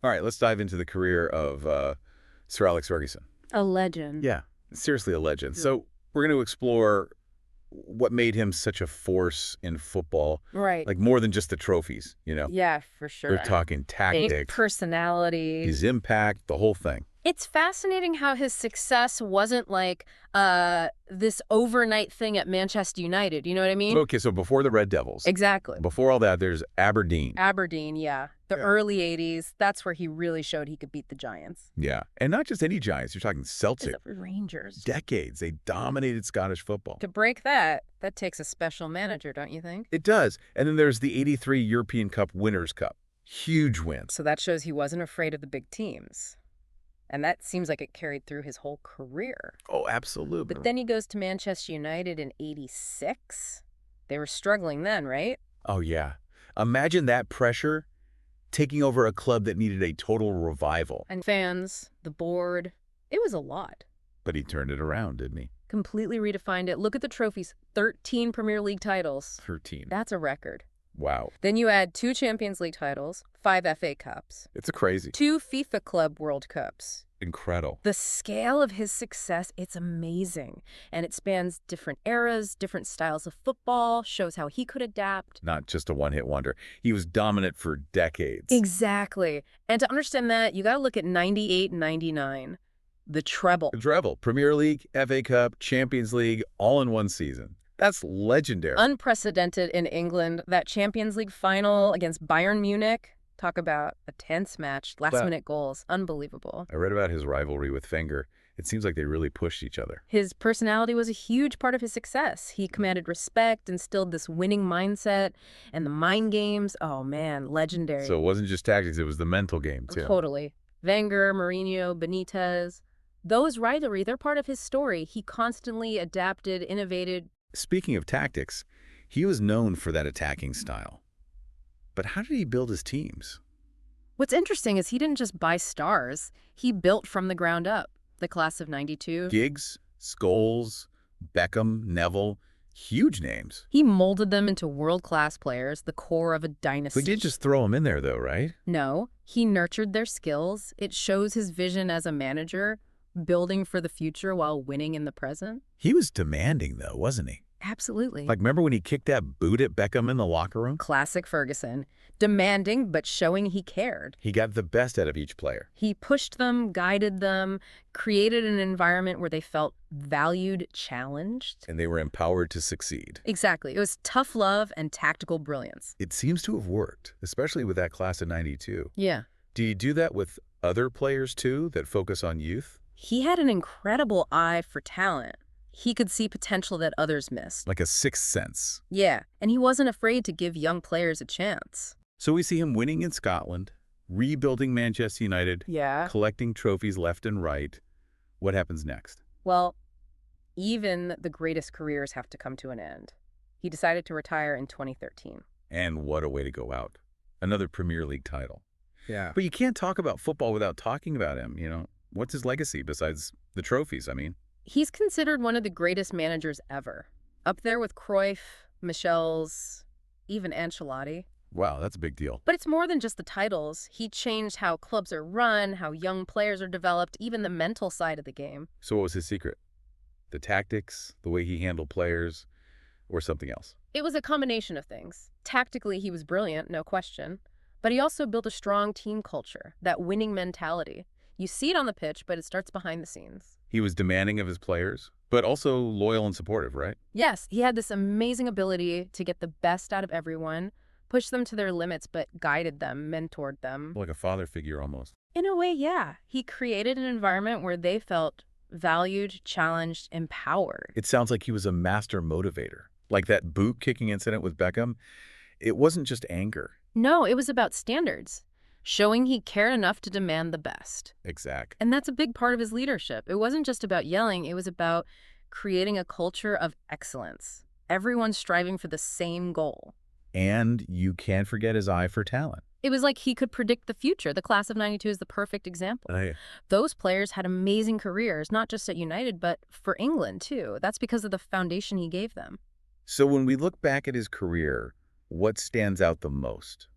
All right, let's dive into the career of Sir Alex Ferguson. A legend. Yeah, seriously a legend. So we're going to explore what made him such a force in football, Right. like more than just the trophies. Yeah, for We're sure. talking His tactics, personality. his impact, the whole thing. It's fascinating how his success wasn't like this overnight thing at Manchester United. You know what I mean? Okay, so before the Red Devils, Exactly. before all that, there's Aberdeen. Aberdeen, yeah. The early 80s, that's where he really showed he could beat the Giants. Yeah, and not just any Giants. You're talking Celtic. The Rangers. Decades. They dominated Scottish football. To break that takes a special manager, don't you think? It does. And then there's the 83 European Cup Winners' Cup. Huge wins. So that shows he wasn't afraid of the big teams. And that seems like it carried through his whole career. Oh, absolutely. But then he goes to Manchester United in 86. They were struggling then, right? Oh, yeah. Imagine that pressure taking over a club that needed a total revival. And fans, the board, it was a lot. But he turned it around, didn't he? Completely redefined it. Look at the trophies. 13 Premier League titles. 13. That's a record. Wow. Then you add 2 Champions League titles, 5 FA Cups, It's a crazy. 2 FIFA Club World Cups. Incredible. The scale of his success, it's amazing. And it spans different eras, different styles of football, shows how he could adapt. Not just a one-hit wonder. He was dominant for decades. Exactly. And to understand that, you got to look at 98 and 99, the treble. The Treble, Premier League, FA Cup, Champions League, all in one season. That's legendary. Unprecedented in England. That Champions League final against Bayern Munich. Talk about a tense match, last-minute goals. Unbelievable. I read about his rivalry with Wenger. It seems like they really pushed each other. His personality was a huge part of his success. He commanded respect, instilled this winning mindset, and the mind games, oh man, legendary. So it wasn't just tactics, it was the mental game, too. Totally. Wenger, Mourinho, Benitez, those rivalry, they're part of his story. He constantly adapted, innovated. Speaking of tactics, he was known for that attacking style. But how did he build his teams? What's interesting is he didn't just buy stars. He built from the ground up. The class of 92. Giggs, Scholes, Beckham, Neville, huge names. He molded them into world-class players, the core of a dynasty. We did just throw them in there, though, right? No, he nurtured their skills. It shows his vision as a manager, building for the future while winning in the present. He was demanding, though, wasn't he? Absolutely. Like, remember when he kicked that boot at Beckham in the locker room? Classic Ferguson. Demanding, but showing he cared. He got the best out of each player. He pushed them, guided them, created an environment where they felt valued, challenged. And they were empowered to succeed. Exactly. It was tough love and tactical brilliance. It seems to have worked, especially with that class of 92. Yeah. Do you do that with other players, too, that focus on youth? He had an incredible eye for talent. He could see potential that others missed. Like a sixth sense. Yeah, and he wasn't afraid to give young players a chance. So we see him winning in Scotland, rebuilding Manchester United, Yeah. collecting trophies left and right. What happens next? Well, even the greatest careers have to come to an end. He decided to retire in 2013. And what a way to go out. Another Premier League title. Yeah. But you can't talk about football without talking about him. What's his legacy besides the trophies, He's considered one of the greatest managers ever. Up there with Cruyff, Michel's, even Ancelotti. Wow, that's a big deal. But it's more than just the titles. He changed how clubs are run, how young players are developed, even the mental side of the game. So what was his secret? The tactics, the way he handled players, or something else? It was a combination of things. Tactically, he was brilliant, no question. But he also built a strong team culture, that winning mentality. You see it on the pitch, but it starts behind the scenes. He was demanding of his players, but also loyal and supportive, right? Yes, he had this amazing ability to get the best out of everyone, push them to their limits, but guided them, mentored them. Like a father figure almost. In a way, yeah. He created an environment where they felt valued, challenged, empowered. It sounds like he was a master motivator. Like that boot-kicking incident with Beckham, it wasn't just anger. No, it was about standards, showing he cared enough to demand the best. Exact. And that's a big part of his leadership. It wasn't just about yelling, it was about creating a culture of excellence. Everyone striving for the same goal. And you can't forget his eye for talent. It was like he could predict the future. The class of 92 is the perfect example. Those players had amazing careers, not just at United, but for England too. That's because of the foundation he gave them. So when we look back at his career, what stands out the most?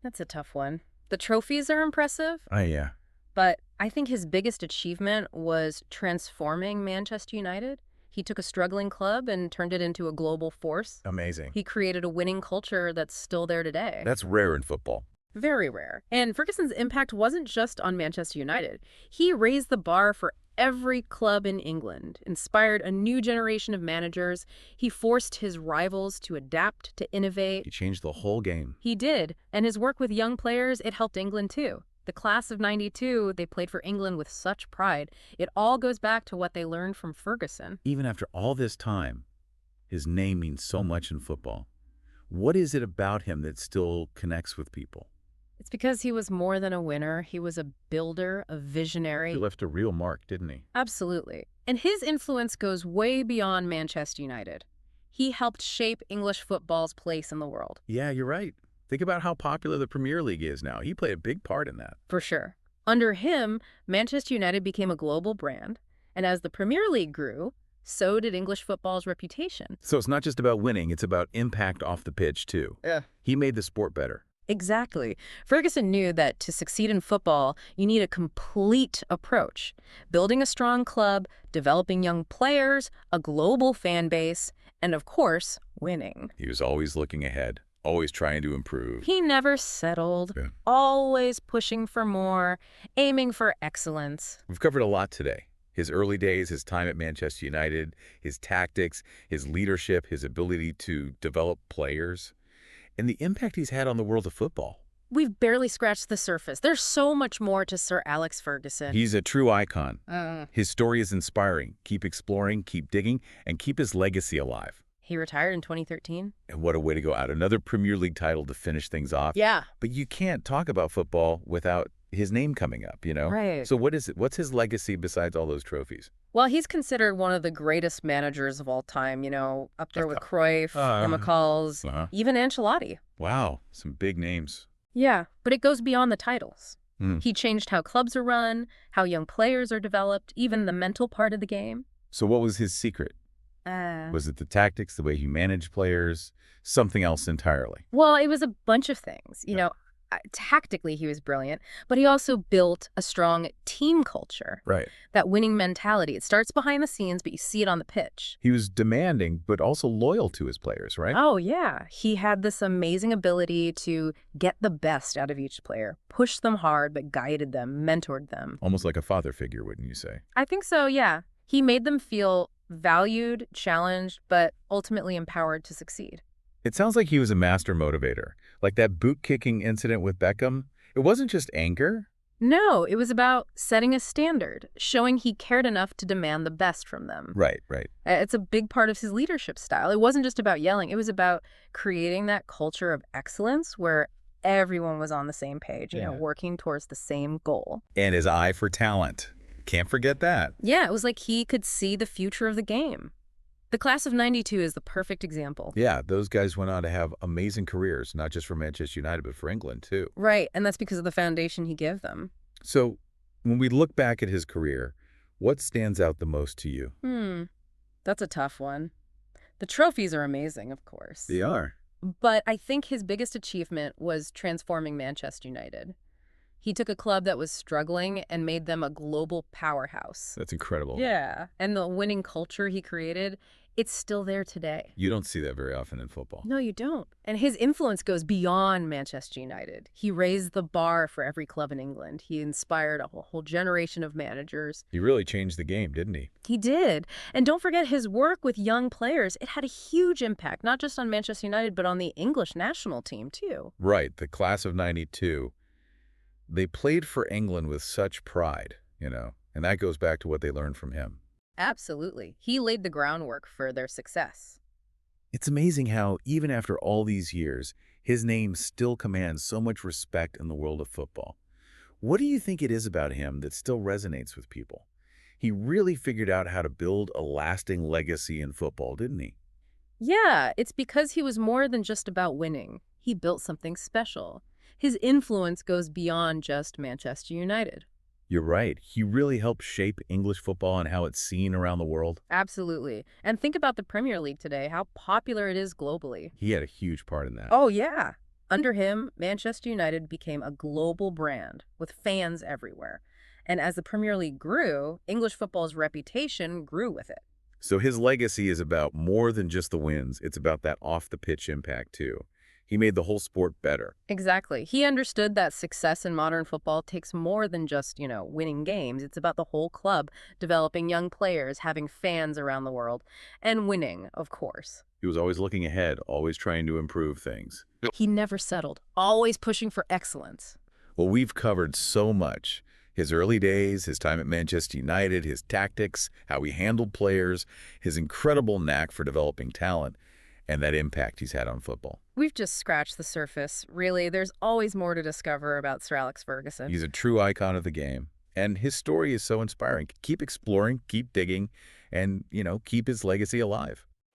That's a tough one. The trophies are impressive, Oh, yeah. but I think his biggest achievement was transforming Manchester United. He took a struggling club and turned it into a global force. Amazing. He created a winning culture that's still there today. That's rare in football. Very rare. And Ferguson's impact wasn't just on Manchester United. He raised the bar for every club in England, inspired a new generation of managers. He forced his rivals to adapt, to innovate. He changed the whole game. He did. And his work with young players, it helped England too. The class of '92, they played for England with such pride. It all goes back to what they learned from Ferguson. Even after all this time, his name means so much in football. What is it about him that still connects with people? It's because he was more than a winner. He was a builder, a visionary. He left a real mark, didn't he? Absolutely. And his influence goes way beyond Manchester United. He helped shape English football's place in the world. Yeah, you're right. Think about how popular the Premier League is now. He played a big part in that. For sure. Under him, Manchester United became a global brand. And as the Premier League grew, so did English football's reputation. So it's not just about winning, it's about impact off the pitch, too. Yeah. He made the sport better. Exactly. Ferguson knew that to succeed in football, you need a complete approach. Building a strong club, developing young players, a global fan base, and of course, winning. He was always looking ahead, always trying to improve. He never settled, Yeah. always pushing for more, aiming for excellence. We've covered a lot today. His early days, his time at Manchester United, his tactics, his leadership, his ability to develop players, and the impact he's had on the world of football. We've barely scratched the surface. There's so much more to Sir Alex Ferguson. He's a true icon. His story is inspiring. Keep exploring, keep digging, and keep his legacy alive. He retired in 2013. And what a way to go out. Another Premier League title to finish things off. Yeah. But you can't talk about football without his name coming up, you know? Right. So what is it? What's his legacy besides all those trophies? Well, he's considered one of the greatest managers of all time, up there with Cruyff, McCalls, even Ancelotti. Wow, some big names. Yeah, but it goes beyond the titles. Mm. He changed how clubs are run, how young players are developed, even the mental part of the game. So what was his secret? Was it the tactics, the way he managed players, something else entirely? Well, it was a bunch of things. Tactically, he was brilliant, but he also built a strong team culture. Right. That winning mentality. It starts behind the scenes, but you see it on the pitch. He was demanding, but also loyal to his players, right? Oh, yeah. He had this amazing ability to get the best out of each player, push them hard, but guided them, mentored them. Almost like a father figure, wouldn't you say? I think so, yeah. He made them feel valued, challenged, but ultimately empowered to succeed. It sounds like he was a master motivator. Like that boot-kicking incident with Beckham, it wasn't just anger. No, it was about setting a standard, showing he cared enough to demand the best from them. Right, right. It's a big part of his leadership style. It wasn't just about yelling. It was about creating that culture of excellence where everyone was on the same page, working towards the same goal. And his eye for talent. Can't forget that. Yeah, it was like he could see the future of the game. The class of '92 is the perfect example. Yeah, those guys went on to have amazing careers, not just for Manchester United, but for England, too. Right, and that's because of the foundation he gave them. So, when we look back at his career, what stands out the most to you? That's a tough one. The trophies are amazing, of course. They are. But I think his biggest achievement was transforming Manchester United. He took a club that was struggling and made them a global powerhouse. That's incredible. Yeah, and the winning culture he created, it's still there today. You don't see that very often in football. No, you don't. And his influence goes beyond Manchester United. He raised the bar for every club in England. He inspired a whole generation of managers. He really changed the game, didn't he? He did. And don't forget his work with young players. It had a huge impact, not just on Manchester United, but on the English national team, too. Right. The class of '92, they played for England with such pride, and that goes back to what they learned from him. Absolutely. He laid the groundwork for their success. It's amazing how, even after all these years, his name still commands so much respect in the world of football. What do you think it is about him that still resonates with people? He really figured out how to build a lasting legacy in football, didn't he? Yeah, it's because he was more than just about winning. He built something special. His influence goes beyond just Manchester United. You're right. He really helped shape English football and how it's seen around the world. Absolutely. And think about the Premier League today, how popular it is globally. He had a huge part in that. Oh, yeah. Under him, Manchester United became a global brand with fans everywhere. And as the Premier League grew, English football's reputation grew with it. So his legacy is about more than just the wins. It's about that off-the-pitch impact, too. He made the whole sport better. Exactly. He understood that success in modern football takes more than just, winning games. It's about the whole club, developing young players, having fans around the world, and winning, of course. He was always looking ahead, always trying to improve things. He never settled, always pushing for excellence. Well, we've covered so much. His early days, his time at Manchester United, his tactics, how he handled players, his incredible knack for developing talent, and that impact he's had on football. We've just scratched the surface. Really, there's always more to discover about Sir Alex Ferguson. He's a true icon of the game, and his story is so inspiring. Keep exploring, keep digging, and, keep his legacy alive.